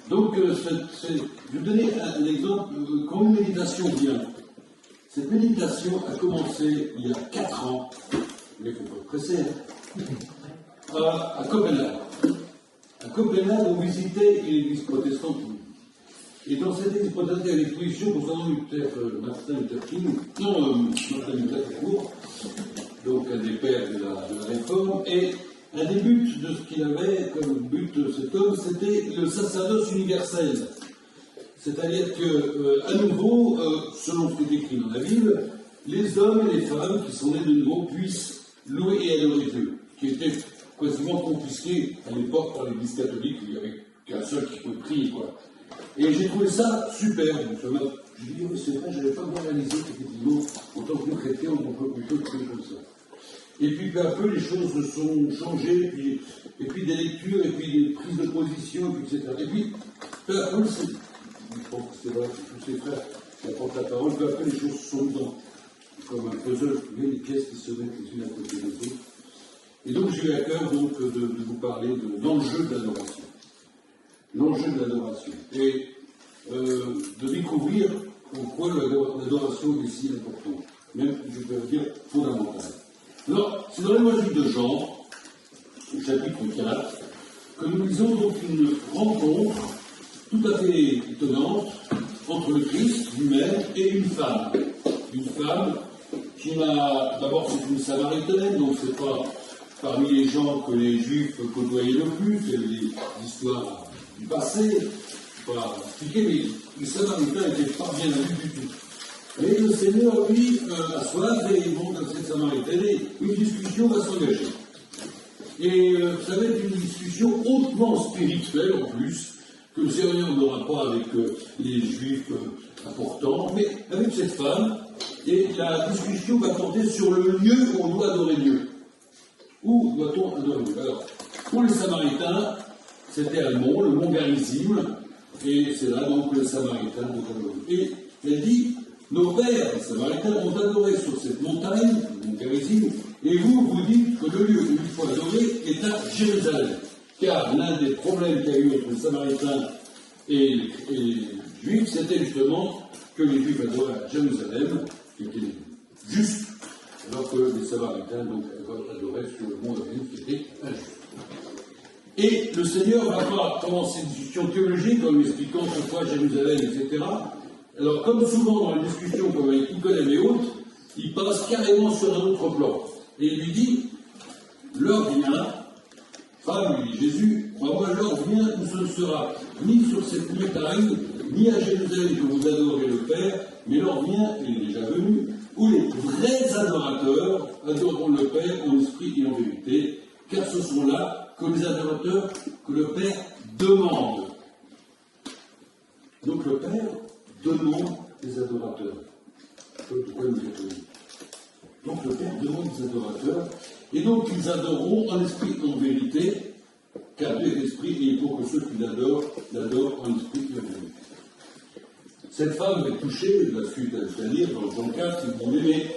Donc, je vais donner un exemple. Quand une méditation vient, cette méditation a commencé il y a 4 ans, mais il ne faut pas presser, à Copenhague. À Copenhague, on visitait une église protestante. Et dans cette église protestante, il y a une exposition concernant Martin Luther King, Martin Luther King, donc un des pères de la Réforme, et un des buts de ce qu'il avait comme but, cet homme, c'était le sacerdoce universel. C'est-à-dire que, à nouveau, selon ce qui est écrit dans la Bible, les hommes et les femmes qui sont nés de nouveau puissent louer et adorer Dieu, qui était quasiment confisqué à l'époque par l'Église catholique, il n'y avait qu'un seul qui pouvait prier, quoi. Et j'ai trouvé ça super. J'ai dit, oui, c'est vrai, je n'avais pas bien réalisé qu'effectivement, en tant que chrétien, on peut plutôt prier comme ça. Et puis peu à peu, les choses se sont changées, et puis des lectures, et puis des prises de position, etc. Et puis, peu à peu, je pense que c'est vrai, c'est tous ces frères qui apportent la parole, peu à peu, les choses sont dans, comme un puzzle, vous voyez, les pièces qui se mettent les unes à côté des autres. Et donc, j'ai eu à cœur donc, de vous parler d'enjeu de l'adoration. L'enjeu de l'adoration. Et de découvrir pourquoi l'adoration est si importante. Même, je peux dire, fondamentale. Alors, c'est dans l'évangile de Jean, au chapitre 4, que nous lisons donc une rencontre tout à fait étonnante entre le Christ lui-même et une femme. Une femme qui n'a... D'abord, c'est une Samaritaine, donc c'est pas parmi les gens que les Juifs côtoyaient le plus, c'est des histoires du passé, pas expliquer, mais les Samaritains n'étaient pas bien vus du tout. Mais le Seigneur, lui, assoit, et bon, dans cette Samaritaine, une discussion va s'engager. Et ça va être une discussion hautement spirituelle en plus, que le Seigneur n'aura pas avec les Juifs importants, mais avec cette femme, et la discussion va porter sur le lieu où on doit adorer Dieu. Où doit-on adorer Dieu? Alors, pour les Samaritains, c'était le mont Garizim, et c'est là donc les Samaritains doivent adorer. Et elle dit, nos pères, les Samaritains, ont adoré sur cette montagne, le mont Garizim, et vous dites que le lieu où il faut adorer est à Jérusalem. Car l'un des problèmes qu'il y a eu entre les Samaritains et les Juifs, c'était justement que les Juifs adoraient à Jérusalem, qui était juste, alors que les Samaritains donc, adoraient sur le mont Garizim, qui était injuste. Et le Seigneur ne va pas commencer une discussion théologique en lui expliquant pourquoi Jérusalem, etc. Alors, comme souvent dans les discussions comme avec Nicodème et autres, il passe carrément sur un autre plan. Et il lui dit, l'heure vient, femme, lui dit Jésus, crois-moi, l'heure vient où ce ne sera ni sur cette montagne, ni à Jérusalem que vous adorez le Père, mais l'heure vient, et il est déjà venu, où les vrais adorateurs adoreront le Père en esprit et en vérité, car ce sont là que les adorateurs que le Père demande. Donc le Père demande des adorateurs. Pourquoi nous étonnons? Donc le Père demande des adorateurs, et donc ils adoreront en esprit et en vérité, car Dieu est esprit, et il faut que ceux qui l'adorent en esprit et en vérité. Cette femme est touchée, la suite à lire dans Jean 4, ils vont mais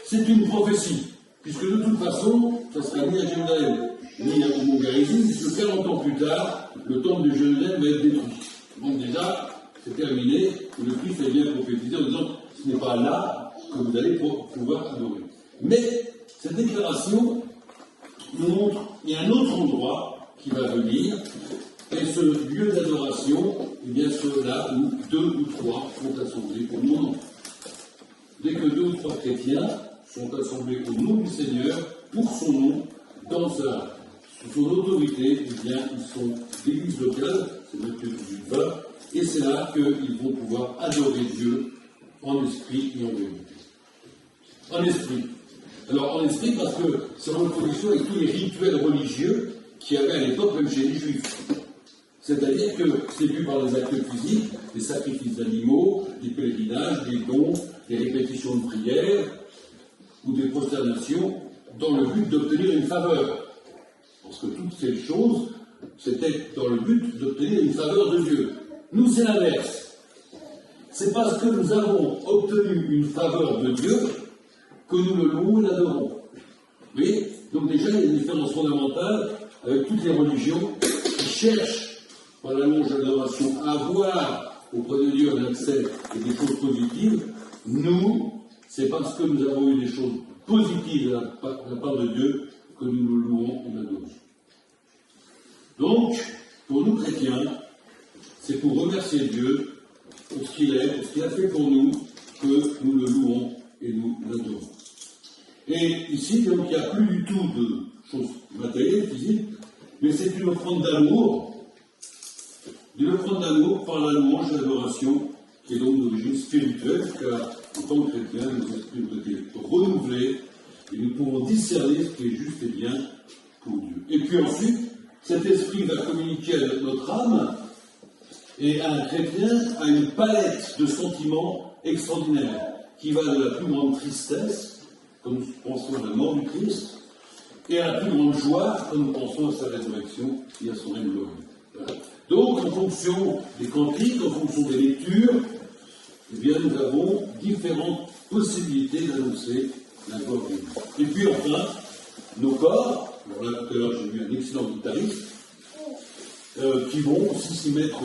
c'est une prophétie, puisque de toute façon, ça sera ni à Jérusalem, ni au mont Garizim, puisque 40 ans plus tard, le temple de Jérusalem va être détruit. Donc déjà, c'est terminé, et le Christ est bien prophétisé en disant, ce n'est pas là que vous allez pouvoir adorer. Mais cette déclaration nous montre qu'il y a un autre endroit qui va venir, et ce lieu d'adoration, eh bien ceux-là où 2 ou 3 sont assemblés au mon nom. Dès que 2 ou 3 chrétiens sont assemblés au nom du Seigneur, pour son nom, sous son autorité, eh bien ils sont d'église locale, c'est Matthieu 18, 20, et c'est là qu'ils vont pouvoir adorer Dieu en esprit et en vérité. En esprit. Alors en esprit parce que c'est en opposition avec tous les rituels religieux qu'il y avait à l'époque, même chez les Juifs. C'est-à-dire que c'est vu par les actes physiques, les sacrifices d'animaux, les pèlerinages, les dons, les répétitions de prières ou des prosternations dans le but d'obtenir une faveur. Parce que toutes ces choses, c'était dans le but d'obtenir une faveur de Dieu. Nous, c'est l'inverse. C'est parce que nous avons obtenu une faveur de Dieu que nous le louons et l'adorons. Vous voyez? Donc déjà, il y a une différence fondamentale avec toutes les religions qui cherchent par la louange et l'adoration, avoir auprès de Dieu un accès et des choses positives, nous, c'est parce que nous avons eu des choses positives de la part de Dieu que nous le louons et l'adorons. Donc, pour nous chrétiens, c'est pour remercier Dieu pour ce qu'il est, pour ce qu'il a fait pour nous, que nous le louons et nous l'adorons. Et ici, donc, il n'y a plus du tout de choses matérielles, physiques, mais c'est une offrande d'amour par la louange et l'adoration, qui est donc d'origine spirituelle, car en tant que chrétiens, nos esprits ont été renouvelés, et nous pouvons discerner ce qui est juste et bien pour Dieu. Et puis ensuite, cet esprit va communiquer avec notre âme, et un chrétien a une palette de sentiments extraordinaires, qui va de la plus grande tristesse, quand nous pensons à la mort du Christ, et à la plus grande joie, quand nous pensons à sa résurrection et à son règne glorieux. Voilà. Donc, en fonction des cantiques, en fonction des lectures, eh bien, nous avons différentes possibilités d'annoncer la gloire de Dieu. Et puis enfin, nos corps, alors là tout à l'heure j'ai vu un excellent guitariste, qui vont aussi s'y mettre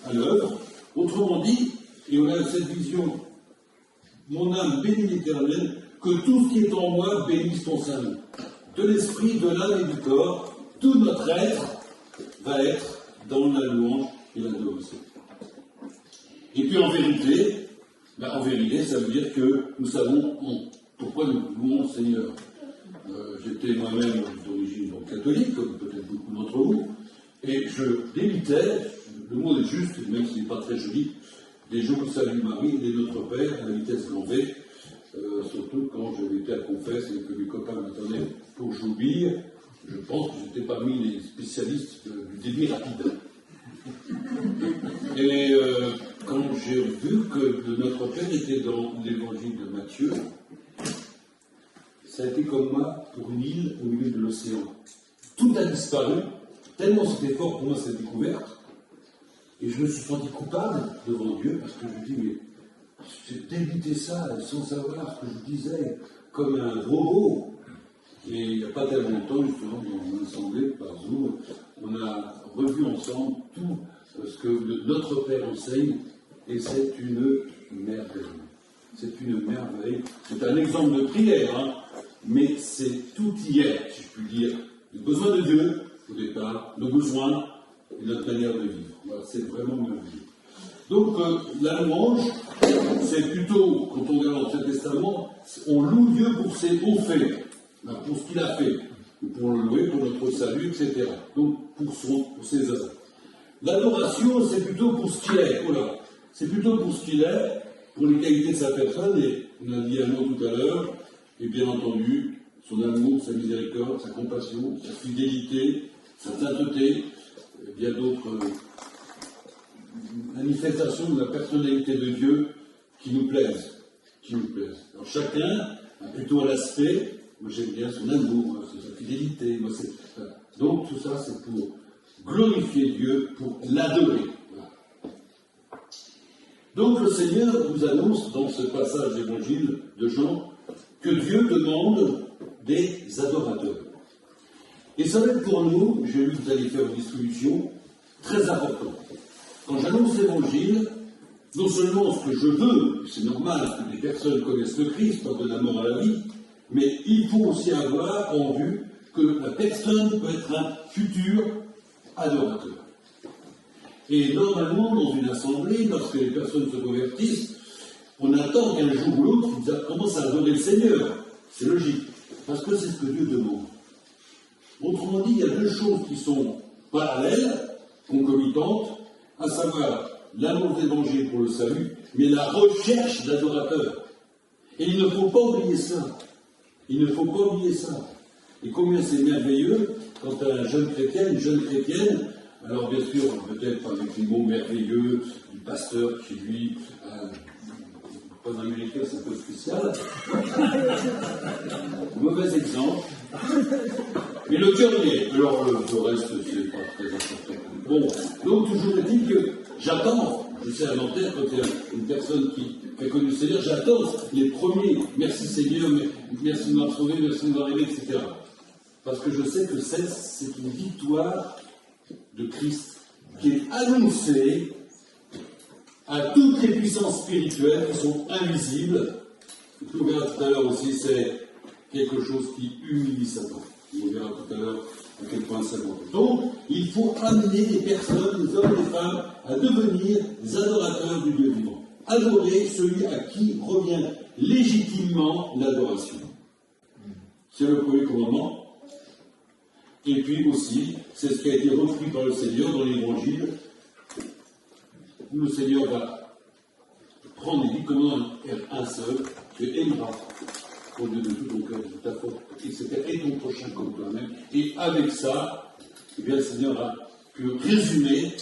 à l'œuvre. Autrement dit, et on a cette vision, mon âme bénit l'Éternel, que tout ce qui est en moi bénisse ton salut. De l'esprit, de l'âme et du corps, tout notre être va être dans la louange et l'adoration. Et puis en vérité, ça veut dire que nous savons pourquoi nous louons le Seigneur. J'étais moi-même d'origine catholique, comme peut-être beaucoup d'entre vous, et je débitais, le mot est juste, même s'il n'est pas très joli, des jours Salut Marie et des Notre Père à la vitesse grand V, surtout quand j'avais été à confesse et que mes copains m'attendaient pour que j'oublie. Je pense que j'étais parmi les spécialistes du débit rapide. Et quand j'ai vu que le Notre Père était dans l'évangile de Matthieu, ça a été comme moi pour une île au milieu de l'océan. Tout a disparu, tellement c'était fort pour moi cette découverte, et je me suis senti coupable devant Dieu, parce que je me dis, mais j'ai débité ça sans savoir ce que je disais, comme un robot. Et il n'y a pas tellement longtemps, justement, dans mon assemblée, par Zoom, on a revu ensemble tout ce que notre Père enseigne, et c'est une merveille. C'est une merveille. C'est un exemple de prière, hein, mais c'est tout y est, si je puis dire. Le besoin de Dieu, au départ, nos besoins et notre manière de vivre. Voilà, c'est vraiment merveilleux. Donc, la louange, c'est plutôt, quand on regarde l'Ancien Testament, on loue Dieu pour ses hauts faits, pour ce qu'il a fait, pour le louer, pour notre salut, etc. Donc, pour ses œuvres. L'adoration, c'est plutôt pour ce qu'il est. Voilà. C'est plutôt pour ce qu'il est, pour les qualités de sa personne, et on a dit un mot tout à l'heure, et bien entendu, son amour, sa miséricorde, sa compassion, sa fidélité, sa sainteté, et bien d'autres manifestations de la personnalité de Dieu qui nous plaisent. Alors chacun a plutôt l'aspect, moi j'aime bien son amour, moi, c'est sa fidélité, moi c'est... Voilà. Donc tout ça c'est pour glorifier Dieu, pour l'adorer. Voilà. Donc le Seigneur nous annonce dans ce passage d'évangile de Jean que Dieu demande des adorateurs. Et ça va être pour nous, j'ai vu que vous allez faire une distribution, très important. Quand j'annonce l'évangile, non seulement ce que je veux, c'est normal que des personnes connaissent le Christ, pas de la mort à la vie, mais il faut aussi avoir en vue que la personne peut être un futur adorateur. Et normalement, dans une assemblée, lorsque les personnes se convertissent, on attend qu'un jour ou l'autre, ils commencent à adorer le Seigneur. C'est logique, parce que c'est ce que Dieu demande. Autrement dit, il y a deux choses qui sont parallèles, concomitantes, à savoir l'amour d'évangile pour le salut, mais la recherche d'adorateurs. Et il ne faut pas oublier ça. Il ne faut pas oublier ça. Et combien c'est merveilleux quand un jeune chrétien, une jeune chrétienne, alors bien sûr, peut-être avec les mots merveilleux du pasteur qui lui, pas un américain, c'est un peu spécial. Mauvais exemple. Mais le cœur y est. Alors le reste, c'est pas très important. Bon, donc toujours est-il que j'attends, je sais à Nanterre, quand il y a une personne qui a connu le Seigneur, j'attends les premiers, merci Seigneur, merci de m'avoir sauvé, merci de m'avoir aimé, etc. Parce que je sais que c'est une victoire de Christ qui est annoncé à toutes les puissances spirituelles qui sont invisibles. Ce que nous verrons tout à l'heure aussi, c'est quelque chose qui humilie Satan. On verra tout à l'heure à quel point ça compte. Donc, il faut amener les personnes, les hommes et les femmes, à devenir des adorateurs du Dieu vivant. Adorer celui à qui revient légitimement l'adoration. C'est le premier commandement. Et puis aussi, c'est ce qui a été repris par le Seigneur dans l'Évangile, où le Seigneur va prendre les 10 commandements un seul, tu aimeras au Dieu de tout ton cœur, de ta force, etc. Et ton prochain comme toi-même. Et avec ça, eh bien, le Seigneur a pu résumer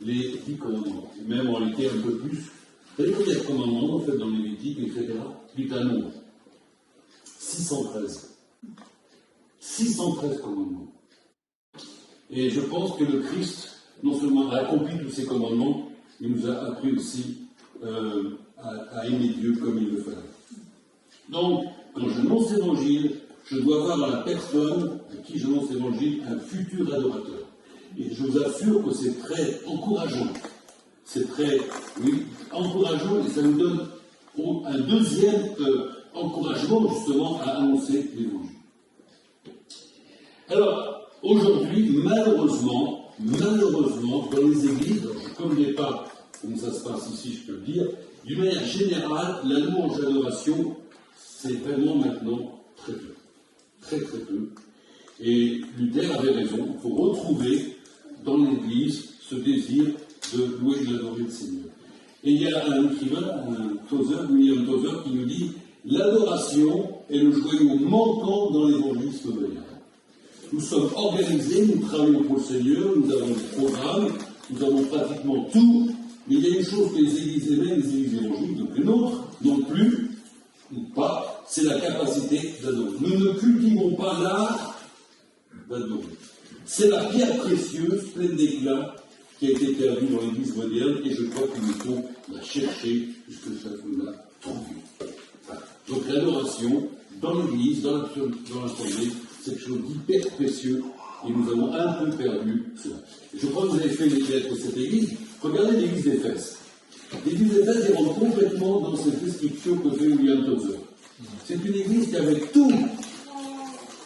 les 10 commandements. Et même en réalité un peu plus. Vous savez combien de commandements, en fait, dans les Lévitique, etc. Puis un nombre. 613. 613 commandements. Et je pense que le Christ, non seulement a accompli tous ces commandements, il nous a appris aussi à aimer Dieu comme il le fallait. Donc, quand j'annonce l'Évangile, je dois voir dans la personne à qui j'annonce l'Évangile un futur adorateur. Et je vous assure que c'est très encourageant. C'est très, oui, encourageant et ça nous donne un deuxième encouragement justement à annoncer l'Évangile. Alors, aujourd'hui, malheureusement, dans les églises, je ne connais pas comment ça se passe ici, je peux le dire, d'une manière générale, la louange d'adoration, c'est vraiment maintenant très peu. Très très peu. Et Luther avait raison, il faut retrouver dans l'Église ce désir de louer et d'adorer le Seigneur. Et il y a un écrivain, William Tozer, qui nous dit « L'adoration est le joyau manquant dans l'évangélisme moderne. Nous sommes organisés, nous travaillons pour le Seigneur, nous avons des programmes, nous avons pratiquement tout, mais il y a une chose que les églises aimaient, les églises évangéliques, donc les nôtres non plus, ou pas, c'est la capacité d'adorer. Nous ne cultivons pas l'art d'adorer. C'est la pierre précieuse, pleine d'éclat, qui a été perdue dans l'Église moderne, et je crois qu'il nous faut la chercher puisque ça nous l'a trouvée. Voilà. Donc l'adoration, dans l'Église, dans l'Assemblée, c'est quelque chose d'hyper précieux, et nous avons un peu perdu cela. Je crois que vous avez fait les lettres de cette Église. Regardez l'Église d'Éphèse. L'Église d'Éphèse, elle rentre complètement dans cette description que fait William Tozer. C'est une Église qui avait tout.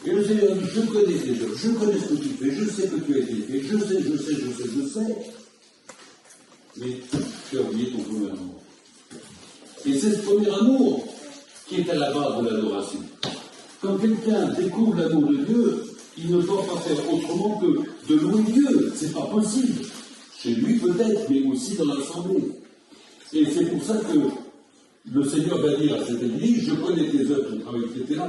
Et le Seigneur dit, je connais tes œuvres, je connais ce que tu fais, je sais que tu as été fait, je sais. Mais tu as oublié ton premier amour. Et c'est ce premier amour qui est à la base de l'adoration. Quand quelqu'un découvre l'amour de Dieu, il ne doit pas faire autrement que de louer Dieu. C'est pas possible. Chez lui peut-être, mais aussi dans l'Assemblée. Et c'est pour ça que le Seigneur va dire à cette Église, je connais tes œuvres, ton travail, etc.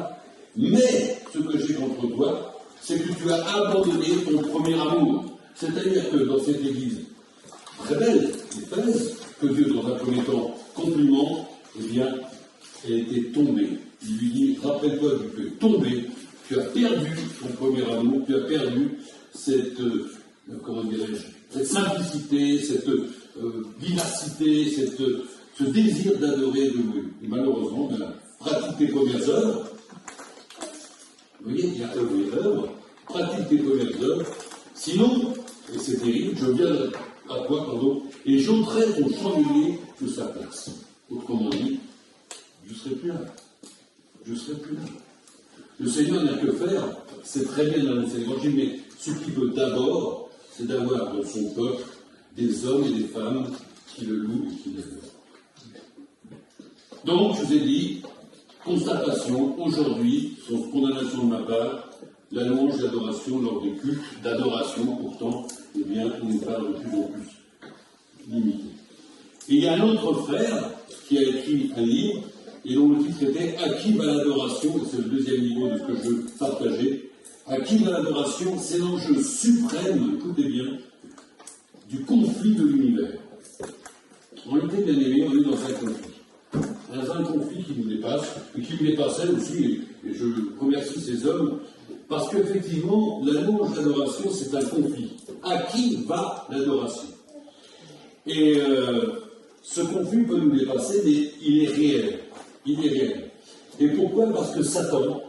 Mais ce que j'ai contre toi, c'est que tu as abandonné ton premier amour. C'est-à-dire que dans cette Église très belle, Éphèse, que Dieu, dans un premier temps, complimente, eh bien, elle était tombée. Il lui dit, rappelle-toi que tu es tombé, tu as perdu ton premier amour, tu as perdu cette, comment dirais-je, cette simplicité, cette vivacité, ce désir d'adorer et de louer. Et malheureusement, pratique tes premières œuvres. Vous voyez, il y a œuvre et œuvre. Pratique tes premières œuvres. Sinon, et c'est terrible, je viens à toi, et j'ôterai ton chandelier de sa place. Autrement dit, je ne serai plus là. Je ne serai plus là. Le Seigneur n'a que faire, c'est très bien d'annoncer l'évangile, mais ce qu'il veut d'abord, c'est d'avoir dans son peuple des hommes et des femmes qui le louent et qui l'adorent. Donc, je vous ai dit, constatation, aujourd'hui, sans condamnation de ma part, la louange d'adoration lors des cultes d'adoration, pourtant, eh bien, on nous parle de plus en plus limité. Et il y a un autre frère qui a écrit un livre, et dont le titre était « À qui va l'adoration ?» C'est le deuxième niveau de ce que je veux partager. « À qui va l'adoration ?» C'est l'enjeu suprême, écoutez bien, du conflit de l'univers. En réalité, bien aimé, on est dans un conflit. Dans un conflit qui nous dépasse, et qui me dépassait aussi, et je remercie ces hommes, parce qu'effectivement, la louange d'adoration, c'est un conflit. À qui va l'adoration? Et ce conflit peut nous dépasser, mais il est réel. Il est réel. Et pourquoi? Parce que Satan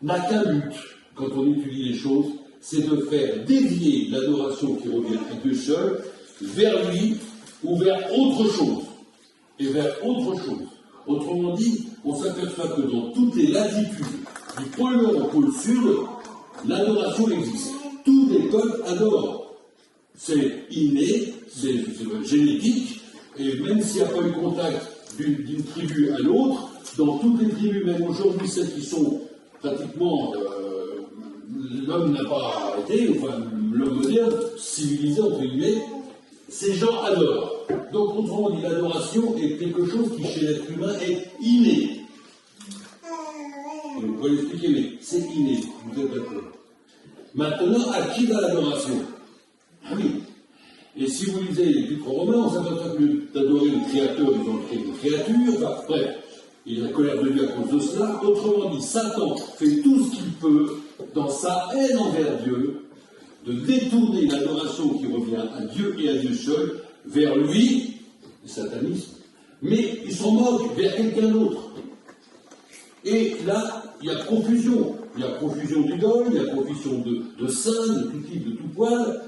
n'a qu'un but, quand on étudie les choses, c'est de faire dévier l'adoration qui revient à Dieu seul vers lui ou vers autre chose. Et vers autre chose. Autrement dit, on s'aperçoit que dans toutes les latitudes, du pôle nord au pôle sud, l'adoration existe. Tous les peuples adorent. C'est inné, c'est génétique, et même s'il n'y a pas eu contact d'une tribu à l'autre, dans toutes les tribus, même aujourd'hui, celles qui sont pratiquement, l'homme n'a pas arrêté, enfin, l'homme moderne, civilisé, entre guillemets, ces gens adorent. Donc, autrement dit, l'adoration est quelque chose qui, chez l'être humain, est inné. Vous pouvez l'expliquer, mais c'est inné, vous êtes d'accord. Maintenant, à qui va l'adoration? Ah oui. Et si vous lisez les livres romains, on s'aperçoit que d'adorer le Créateur, ils ont créé une créature, enfin, bref, il y a la colère de Dieu à cause de cela. Autrement dit, Satan fait tout ce qu'il peut, dans sa haine envers Dieu, de détourner l'adoration qui revient à Dieu et à Dieu seul vers lui, le satanisme, mais il s'en moque vers quelqu'un d'autre. Et là, il y a profusion. Il y a profusion d'idoles, il y a profusion de saints, de tout type, de tout poil,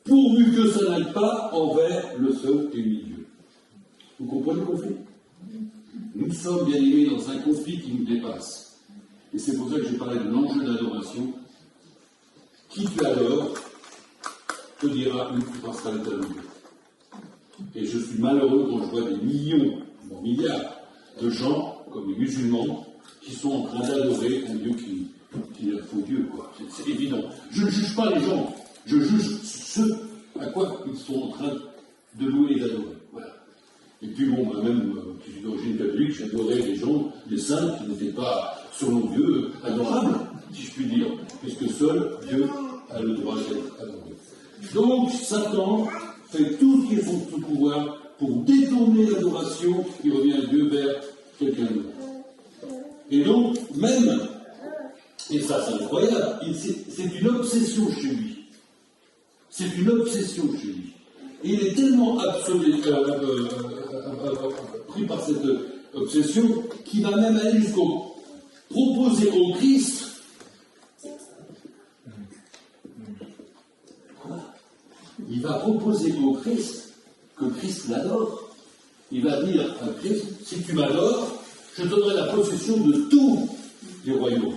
pourvu que ça n'aille pas envers le seul et unique Dieu. Vous comprenez le conflit? Nous sommes bien aimés dans un conflit qui nous dépasse. Et c'est pour ça que j'ai parlé de l'enjeu d'adoration. Qui tu adores te dira où tu passeras l'éternité. Et je suis malheureux quand je vois des millions, voire milliards de gens, comme les musulmans, qui sont en train d'adorer un Dieu qui est un faux Dieu, quoi. C'est évident. Je ne juge pas les gens, je juge ceux à quoi ils sont en train de louer et d'adorer. Voilà. Et puis bon, moi-même, qui suis d'origine catholique, j'adorais les gens, les saints, qui n'étaient pas, selon Dieu, adorables, si je puis dire, puisque seul Dieu a le droit d'être adoré. Donc, Satan fait tout ce qui est son pouvoir pour détourner l'adoration qui revient à Dieu vers quelqu'un d'autre. Et donc, même, et ça c'est incroyable, c'est une obsession chez lui. C'est une obsession chez lui. Et il est tellement pris par cette obsession qu'il va même aller jusqu'au proposer au Christ. Il va proposer au Christ que Christ l'adore. Il va dire à Christ, si tu m'adores, je donnerai la possession de tous les royaumes.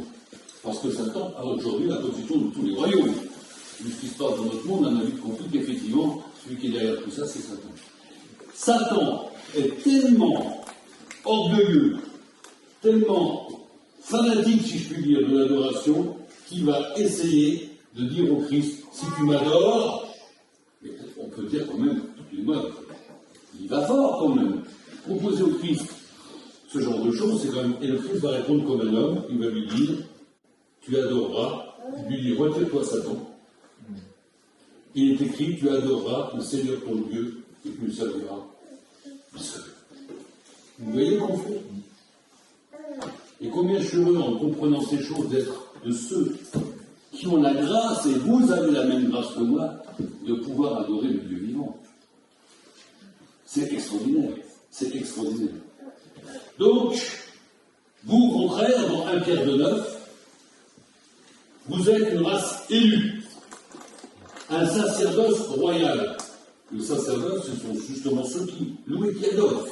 Parce que Satan a aujourd'hui la possession de tous les royaumes. Vu ce qui se passe dans notre monde, on a vite compris qu'effectivement, celui qui est derrière tout ça, c'est Satan. Satan est tellement orgueilleux, tellement fanatique, si je puis dire, de l'adoration, qu'il va essayer de dire au Christ, si tu m'adores, mais on peut dire quand même toutes les modes. Il va fort quand même. Proposer au Christ ce genre de choses, c'est quand même. Et le Christ va répondre comme un homme, il va lui dire, tu adoreras, il lui dit, retire-toi Satan. Il est écrit, tu adoreras le Seigneur ton Dieu et tu le serviras seul. Vous voyez le conflit? Et combien je suis heureux en comprenant ces choses d'être de ceux qui ont la grâce, et vous avez la même grâce que moi, de pouvoir adorer le Dieu vivant. C'est extraordinaire. C'est extraordinaire. Donc, vous, au contraire, dans 1 Pierre 2,9, vous êtes une race élue, un sacerdoce royal. Le sacerdoce, ce sont justement ceux qui louent et qui adorent.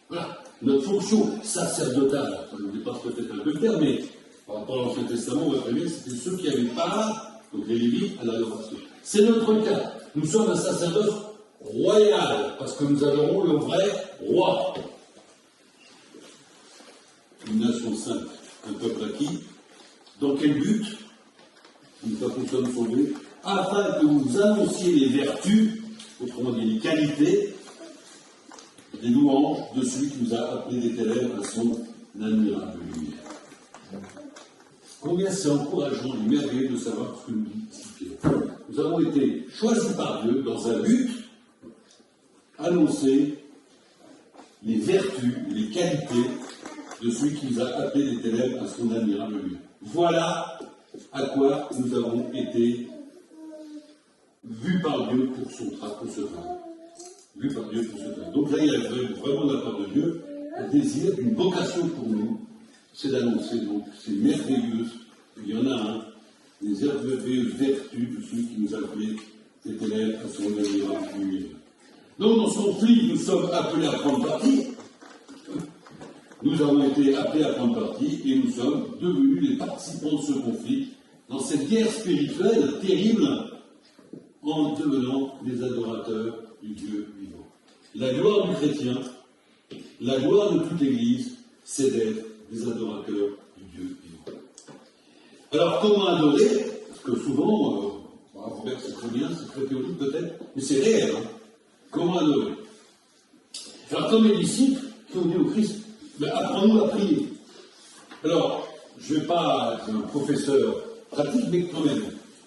Voilà. Notre fonction sacerdotale, ça nous dépasse peut-être un peu le terme, mais par rapport à l'Ancien Testament, on va très bien, c'était ceux qui avaient part, donc les Lévites, à l'adoration. C'est notre cas. Nous sommes un sacerdoce royal, parce que nous adorons le vrai roi. Une nation sainte, un peuple acquis. Dans quel but? Une fois que nous sommes sauvés, afin que vous annonciez les vertus, autrement dit les qualités, des louanges de celui qui nous a appelés des ténèbres à son admirable lumière. Combien c'est encourageant et merveilleux de savoir ce que nous dit Pierre. Nous avons été choisis par Dieu dans un but, annoncer les vertus, les qualités de celui qui nous a appelés des ténèbres à son admirable lumière. Voilà à quoi nous avons été vus par Dieu pour ce travail. Vus par Dieu pour ce travail. Donc là, il y a vraiment de la part de Dieu un désir, une vocation pour nous, c'est d'annoncer, donc c'est merveilleux, il y en a un, les merveilleuses vertus de celui qui nous a fait cet élève à son admirable lumière. Donc, dans ce conflit, nous sommes appelés à prendre parti. Nous avons été appelés à prendre parti et nous sommes devenus les participants de ce conflit dans cette guerre spirituelle terrible en devenant des adorateurs du Dieu vivant. La gloire du chrétien, la gloire de toute l'Église, c'est d'être des adorateurs du Dieu vivant. Alors, comment adorer? Parce que souvent, c'est très bien, c'est très théorique peut-être, mais c'est réel. Hein. Comment adorer? Alors, comme les disciples qui ont dit au Christ, mais apprends-nous à prier. Alors, je ne vais pas être un professeur pratique, mais quand même.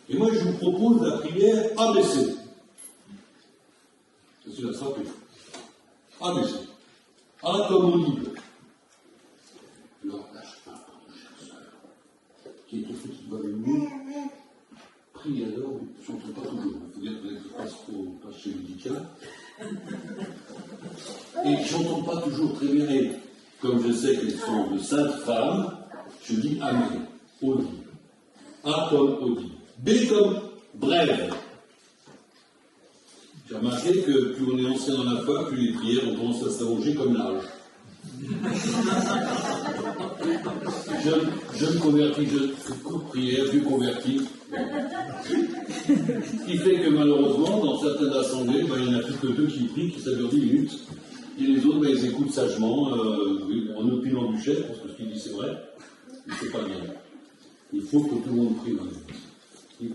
Et moi, je vous propose la prière ABC. C'est la stratégie. ABC. A comme Olive. Alors, lâche pas, chère sœur, qui est au fait qui doit venir. Prie alors, je n'entends pas toujours. Il faut dire que vous passe chez médical. Et j'entends pas toujours très bien. Et comme je sais qu'elles sont de saintes femmes, je dis Amen. Audible. A comme audible. B comme brève. J'ai remarqué que plus on est ancien dans la foi, plus les prières ont tendance à s'allonger comme l'âge. Jeune converti, je cours prière, vieux converti. Ce qui fait que malheureusement, dans certaines assemblées, il n'y en a plus que 2 qui prient, qui ça dure 10 minutes. Et les autres, ils écoutent sagement, en opinant du chef, parce que ce qu'il dit c'est vrai, mais c'est pas bien. Il faut que tout le monde prie dans l'église.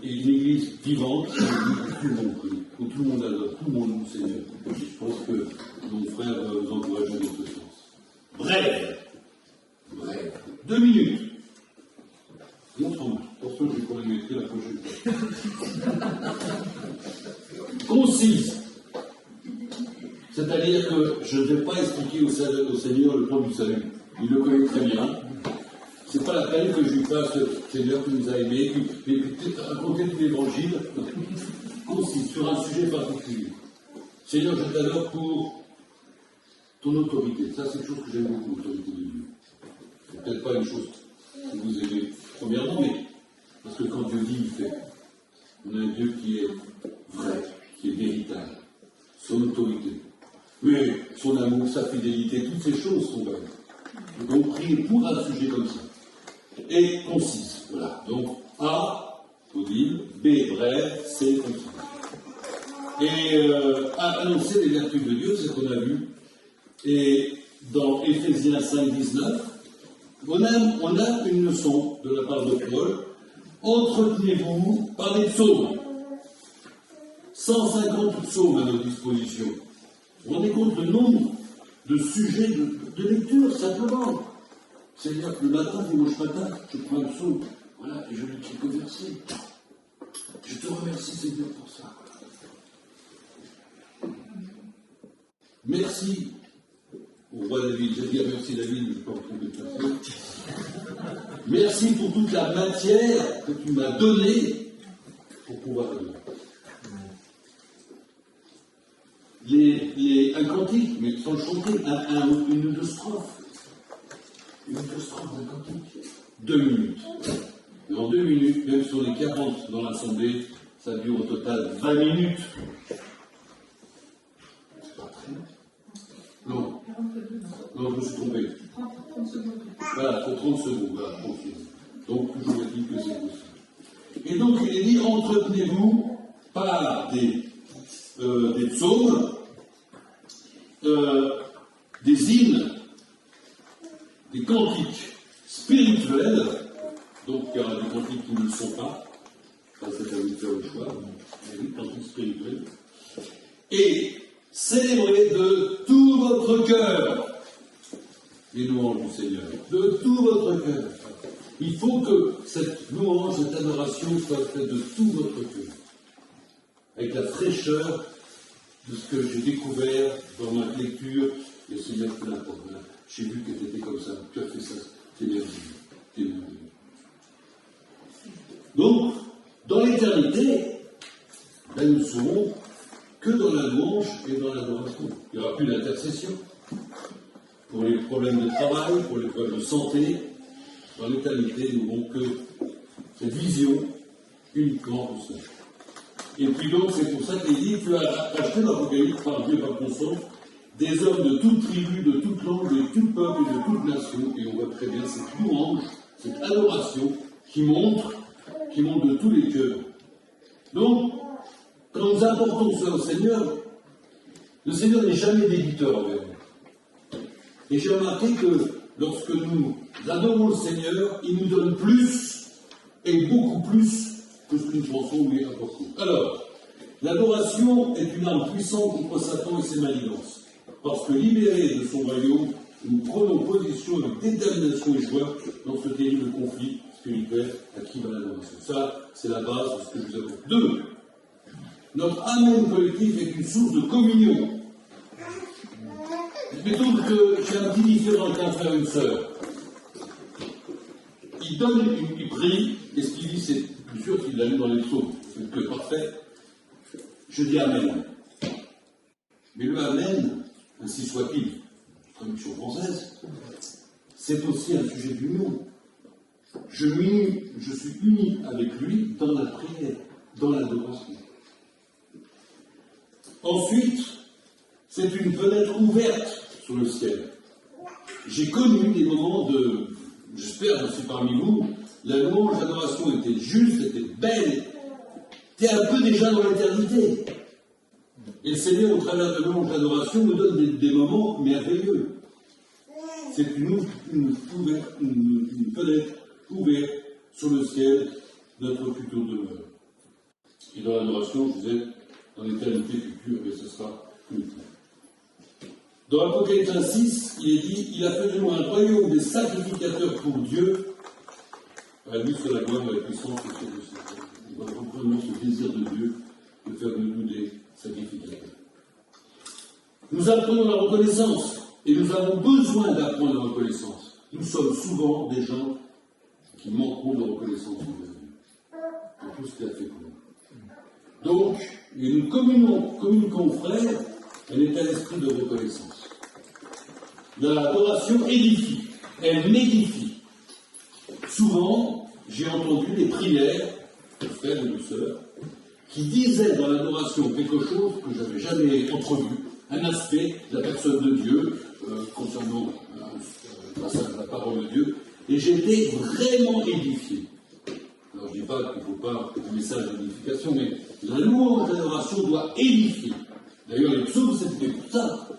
Et une église vivante, c'est une église où tout le monde prie, où tout le monde adore, tout le monde loue le Seigneur. Je pense que mon frère va vous encourager dans ce sens. Bref. 2 minutes. Montre-moi. Pour ça, je vais chronométrer la prochaine fois. Concise. C'est-à-dire que je ne vais pas expliquer au Seigneur le plan du salut. Il le connaît très bien. Ce n'est pas la peine que je lui fasse le Seigneur qui nous a aimés, puis raconter tout l'évangile. Concise, sur un sujet particulier. Seigneur, je t'adore pour ton autorité. Ça, c'est quelque chose que j'aime beaucoup, l'autorité de Dieu. C'est peut-être pas une chose que vous aimez premièrement, mais parce que quand Dieu dit, il fait. On a un Dieu qui est vrai, qui est véritable. Son autorité. Mais son amour, sa fidélité, toutes ces choses sont vraies. Donc, prier pour un sujet comme ça. Et concise. Voilà. Donc, A, audible, B, brève, C, concise. Et annoncer les vertus de Dieu, c'est ce qu'on a vu. Et dans Éphésiens 5, 19, on a une leçon de la part de Paul. Entretenez-vous par des psaumes. 150 psaumes à notre disposition. Vous vous rendez compte le nombre de sujets de lecture, simplement. C'est-à-dire que le matin, dimanche matin, je prends un psaume, voilà, et je lis quelques versets. Je te remercie, Seigneur, pour ça. Merci au roi David. Je vais dire merci David, je ne vais pas me tromper de personne. Merci pour toute la matière que tu m'as donnée pour pouvoir te donner. Un cantique, mais sans le chanter, une ou deux strophes. Une ou deux strophes d'un cantique. 2 minutes. Et en 2 minutes, même sur les 40 dans l'assemblée, ça dure au total 20 minutes. C'est pas très long. Non. Non, je me suis trompé. 30 secondes. Voilà, pour 30 secondes, voilà, confirme. Donc, toujours est-il que c'est possible. Et donc, il est dit, entretenez-vous par des psaumes, des hymnes, des cantiques spirituels, donc il y a des cantiques qui ne le sont pas, ça c'est à vous de faire le choix, des cantiques spirituels, et célébrez de tout votre cœur les louanges du Seigneur, de tout votre cœur. Il faut que cette louange, cette adoration soit faite de tout votre cœur, avec la fraîcheur de ce que j'ai découvert dans ma lecture, et Seigneur, peu importe. J'ai vu que tu étais comme ça, tu as fait ça, c'est merveilleux. Donc, dans l'éternité, ben, nous ne serons que dans la louange et dans l'adoration. Il n'y aura plus d'intercession pour les problèmes de travail, pour les problèmes de santé. Dans l'éternité, nous n'aurons que cette vision uniquement au Seigneur. Et puis donc, c'est pour ça qu'il dit, tu as acheté dans l'Apocalypse par Dieu, par ton sang, des hommes de toute tribu, de toute langue, de tout peuple et de toute nation. Et on voit très bien cette louange, cette adoration qui monte de tous les cœurs. Donc, quand nous apportons ça au Seigneur, le Seigneur n'est jamais débiteur envers nous. Et j'ai remarqué que lorsque nous adorons le Seigneur, il nous donne plus, et beaucoup plus, que ce qu'une chanson lui apporte. Alors, l'adoration est une arme puissante contre Satan et ses manigances. Parce que libérés de son royaume, nous prenons position avec détermination et joie dans ce terrible conflit spirituel à qui va l'adoration. Ça, c'est la base de ce que je vous apporte. 2. Notre amen collectif est une source de communion. Mettons que j'ai un petit différent entre un frère et une sœur. Il prie, et ce qu'il dit, c'est plus sûr qu'il l'a lu dans les psaumes, c'est que parfait. Je dis Amen. Mais le Amen, ainsi soit-il, traduction française, c'est aussi un sujet d'union. Je suis uni avec lui dans la prière, dans l'adoration. Ensuite, c'est une fenêtre ouverte sur le ciel. J'ai connu des moments de, j'espère que je suis parmi vous, la louange, l'adoration était juste, était belle, était un peu déjà dans l'éternité. Et le Seigneur, au travers de louange, l'adoration, nous donne des moments merveilleux. C'est une fenêtre ouverte sur le ciel, notre futur demeure. Et dans l'adoration, je disais, dans l'éternité future, et ce sera uniquement. Dans l'Apocalypse 6, il est dit, il a fait de nous un royaume des sacrificateurs pour Dieu. À lui, c'est la gloire, la puissance, et c'est le Seigneur. Nous reprenons ce désir de Dieu de faire de nous des sacrificateurs. Nous apprenons la reconnaissance, et nous avons besoin d'apprendre la reconnaissance. Nous sommes souvent des gens qui manquons de reconnaissance envers Dieu, pour tout ce qu'il a fait pour nous. Donc, et nous communiquons, frères, un état d'esprit de reconnaissance. L'adoration édifie, elle m'édifie. Souvent, j'ai entendu des prières de frères et de sœurs qui disaient dans l'adoration quelque chose que je n'avais jamais entrevu, un aspect de la personne de Dieu, concernant le passage de la parole de Dieu, et j'étais vraiment édifié. Alors, je ne dis pas qu'il ne faut pas un message d'édification, mais la louange, l'adoration doit édifier. D'ailleurs, les psaumes, c'était pour ça.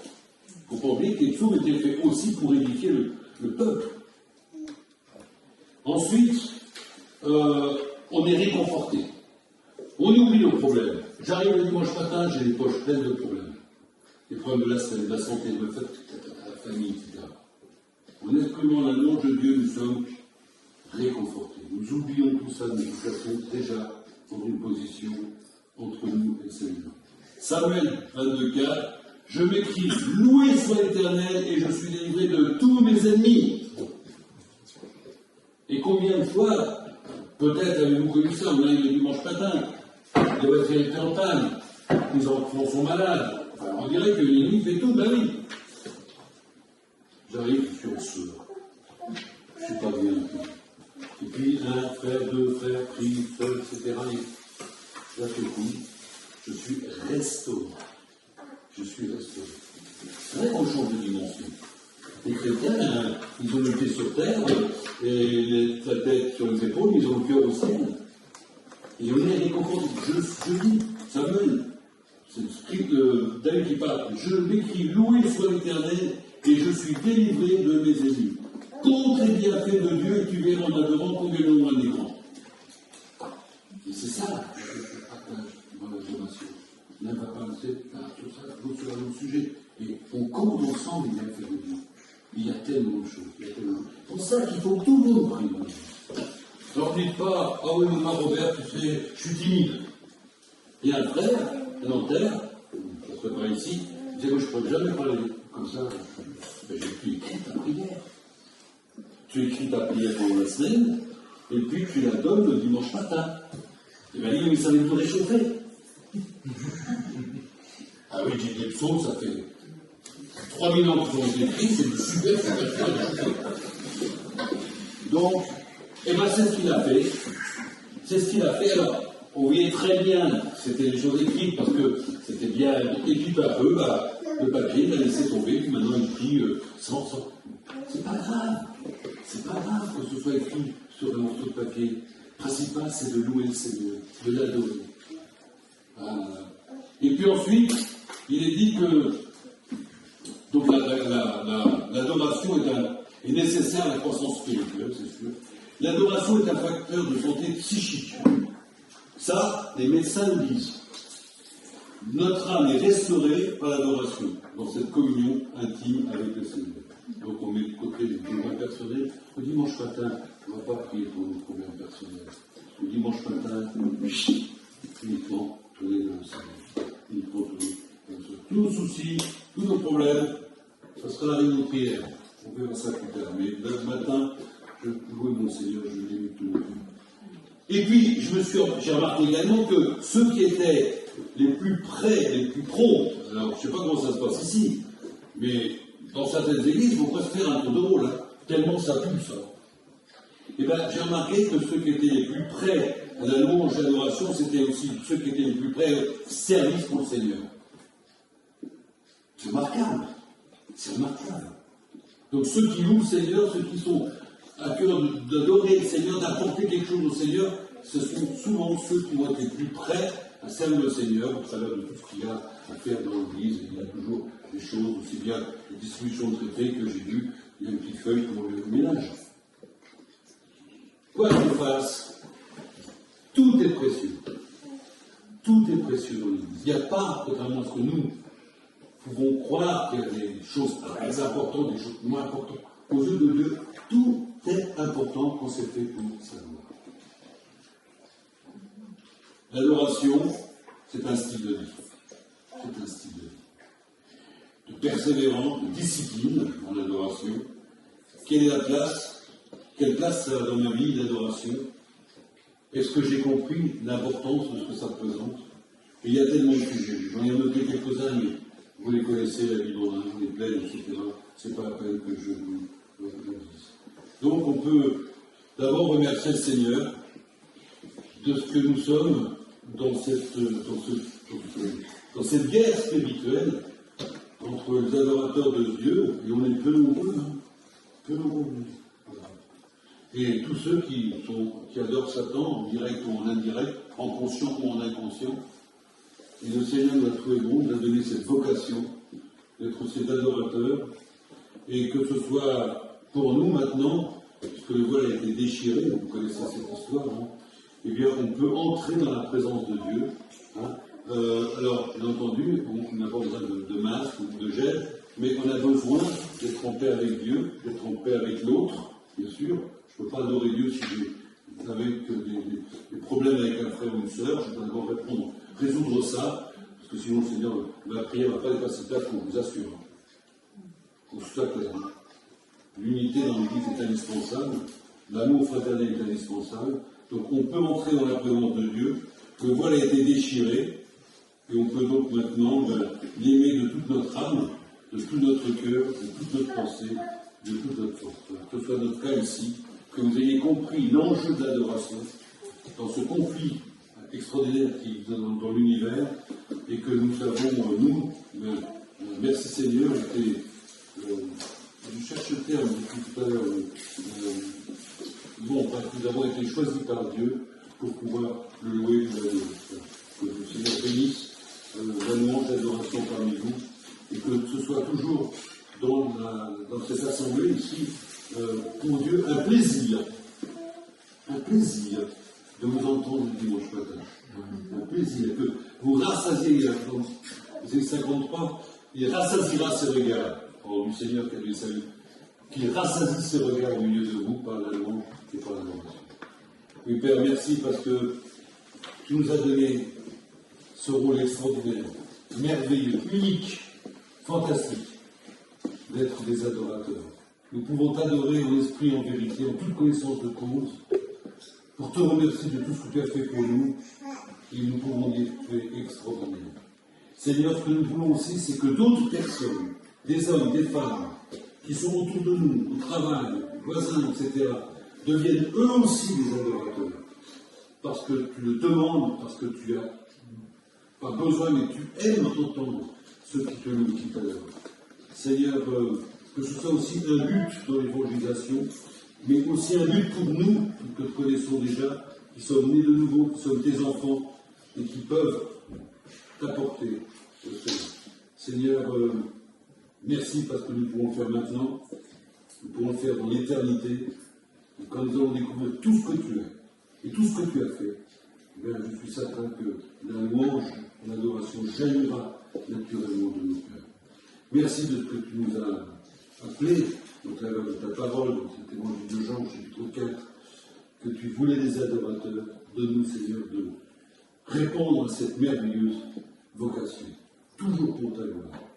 Il ne faut pas oublier que les psaumes étaient faits aussi pour édifier le peuple. Ensuite, on est réconforté. On oublie nos problèmes. J'arrive le dimanche matin, j'ai les poches pleines de problèmes. Les problèmes de la semaine, de la santé, de la famille, etc. En exprimant la louange de Dieu, nous sommes réconfortés. Nous oublions tout ça, nous sommes déjà dans une position entre nous et le Seigneur. Samuel 22,4, je m'écris, loué soit l'Éternel, et je suis délivré de tous mes ennemis. Et combien de fois, peut-être avez-vous connu ça, on arrive le dimanche matin, la voiture était en panne, les enfants sont malades, on dirait que l'ennemi fait tout, ben oui. J'arrive, je suis en sueur, je ne suis pas bien. Et puis, un frère, deux frères, prient, seul, etc. Et là, tout le coup, je suis restauré. Je suis restauré. C'est vrai qu'on change de dimension. Les chrétiens, ils ont le pied sur terre, et la tête sur les épaules, ils ont le cœur au ciel. Et on est réconforté. Je dis, Samuel, c'est le script de David qui parle, je m'écris, loué soit l'Éternel, et je suis délivré de mes ennemis. Compte les bienfaits de Dieu, et tu verras en adorant combien le nombre est grand. Et c'est ça, le partage dans l'adoration. L'un va penser, tout ça, l'autre sur un autre sujet. Et on compte ensemble les bienfaits de Dieu. Il y a tellement de choses. C'est pour ça qu'il faut que tout le monde prie. Alors dites pas, ah oui, maman Robert, tu sais, je suis timide. Et un frère, un Nanterre, ça se prépare ici, il disait, moi je ne peux jamais parler comme ça. Ben, j'ai écrit ta prière. Tu écris ta prière pendant la semaine, et puis tu la donnes le dimanche matin. Et bien, il savait nous réchauffer. Ah oui, j'ai des psaumes, ça fait 3000 ans qu'ils ont été écrits, c'est du super Donc, et bien c'est ce qu'il a fait. C'est ce qu'il a fait. Alors, on voyait très bien, c'était des choses écrites, parce que c'était bien, et puis peu à peu, le papier, il a laissé tomber, puis maintenant il prie sans. C'est pas grave. C'est pas grave que ce soit écrit sur un morceau de papier. Le principal, c'est de louer le Seigneur, de l'adorer. Et puis ensuite, il est dit que donc l'adoration est nécessaire à la croissance spirituelle, c'est sûr. L'adoration est un facteur de santé psychique. Ça, les médecins le disent. Notre âme est restaurée par l'adoration, dans cette communion intime avec le Seigneur. Donc on met de côté les problèmes personnels. Le dimanche matin, on ne va pas prier pour nos problèmes personnels. Le dimanche matin, uniquement tourner dans le Seigneur. Uniquement tourner dans le Seigneur. Tous nos soucis, tous nos problèmes, ça sera la réunion de prière. On verra ça plus tard. Mais le matin, je loue mon Seigneur, je l'aime tout. Et puis, j'ai remarqué également que ceux qui étaient les plus près, les plus prompts, alors je ne sais pas comment ça se passe ici, mais dans certaines églises, il faut presque faire un tour de rôle, tellement ça pue, ça. Et bien, j'ai remarqué que ceux qui étaient les plus près à la louange et à l'adoration, c'était aussi ceux qui étaient les plus près au service pour le Seigneur. C'est remarquable. C'est remarquable. Donc ceux qui louent le Seigneur, ceux qui sont à cœur d'adorer le Seigneur, d'apporter quelque chose au Seigneur, ce sont souvent ceux qui vont être les plus prêts à servir le Seigneur au travers de tout ce qu'il y a à faire dans l'Église. Il y a toujours des choses, aussi bien les distributions de traités que j'ai vu, il y a une petite feuille pour le ménage. Quoi qu'on fasse, tout est précieux. Tout est précieux dans l'Église. Il n'y a pas, contrairement à ce que nous pouvons croire, qu'il y a des choses très importantes, des choses moins importantes. Aux yeux de Dieu, tout est important quand c'est fait pour sa gloire. L'adoration, c'est un style de vie. C'est un style de vie. De persévérance, de discipline dans l'adoration. Quelle est la place? Quelle place ça a dans ma vie, l'adoration? Est-ce que j'ai compris l'importance de ce que ça représente? Et il y a tellement de sujets. J'en ai noté quelques-uns, mais vous les connaissez, la Bible en un, les plaines, etc. C'est pas la peine que je vous le dise. Donc on peut d'abord remercier le Seigneur de ce que nous sommes dans cette guerre spirituelle entre les adorateurs de Dieu, et on est peu nombreux, peu nombreux. Voilà. Et tous ceux qui adorent Satan, en direct ou en indirect, en conscient ou en inconscient. Et le Seigneur nous a trouvé bon, nous a donné cette vocation d'être ces adorateurs, et que ce soit pour nous maintenant, puisque le voile a été déchiré, vous connaissez cette histoire, hein, eh bien on peut entrer dans la présence de Dieu. Hein. Alors, bien entendu, on n'a pas besoin de masque ou de gel, mais on a besoin d'être en paix avec Dieu, d'être en paix avec l'autre, bien sûr. Je ne peux pas adorer Dieu si j'ai des problèmes avec un frère ou une sœur. Je dois d'abord résoudre ça, parce que sinon le Seigneur, la prière ne va pas dépasser là, je vous assure. Pour tout ça clair. L'unité dans l'Église est indispensable, l'amour fraternel est indispensable, donc on peut entrer dans la présence de Dieu, le voile a été déchiré, et on peut donc maintenant l'aimer de toute notre âme, de tout notre cœur, de toute notre pensée, de toute notre force. Que ce soit notre cas ici, que vous ayez compris l'enjeu de l'adoration, dans ce conflit extraordinaire qui est dans l'univers, et que nous savons, nous, merci Seigneur, je cherche le terme depuis tout à l'heure, nous avons été choisis par Dieu pour pouvoir le louer pour l'adorer. Que le Seigneur bénisse la louange, l'adoration parmi vous, et que ce soit toujours dans cette assemblée ici, pour Dieu, un plaisir de vous entendre le dimanche matin. Un plaisir que vous rassasiez, c'est 53, il rassasiera ses regards. Oh, du Seigneur qui a du salut, qu'il rassasie ses regards au milieu de vous par la louange et par l'adoration. Oui, Père, merci parce que tu nous as donné ce rôle extraordinaire, merveilleux, unique, fantastique, d'être des adorateurs. Nous pouvons t'adorer en esprit, en vérité, en toute connaissance de cause, pour te remercier de tout ce que tu as fait pour nous, et nous pouvons dire que tu es extraordinaire. Seigneur, ce que nous voulons aussi, c'est que d'autres personnes, des hommes, des femmes, qui sont autour de nous, au travail, voisins, etc., deviennent eux aussi des adorateurs. parce que tu le demandes, parce que tu as pas besoin, mais tu aimes entendre ceux qui te louent, qui t'adorent. Seigneur, que ce soit aussi un but dans l'évangélisation, mais aussi un but pour nous, que te connaissons déjà, qui sommes nés de nouveau, qui sommes tes enfants, et qui peuvent t'apporter au Seigneur. Seigneur, merci parce que nous pouvons le faire maintenant, nous pouvons le faire dans l'éternité, quand nous allons découvrir tout ce que tu es, et tout ce que tu as fait. Eh bien, je suis certain que la louange, l'adoration jaillira naturellement de nos cœurs. Merci de ce que tu nous as appelés, au travers de ta parole, dans cet évangile de Jean, chapitre 4, que tu voulais des adorateurs. Donne-nous, Seigneur, de répondre à cette merveilleuse vocation, toujours pour ta gloire.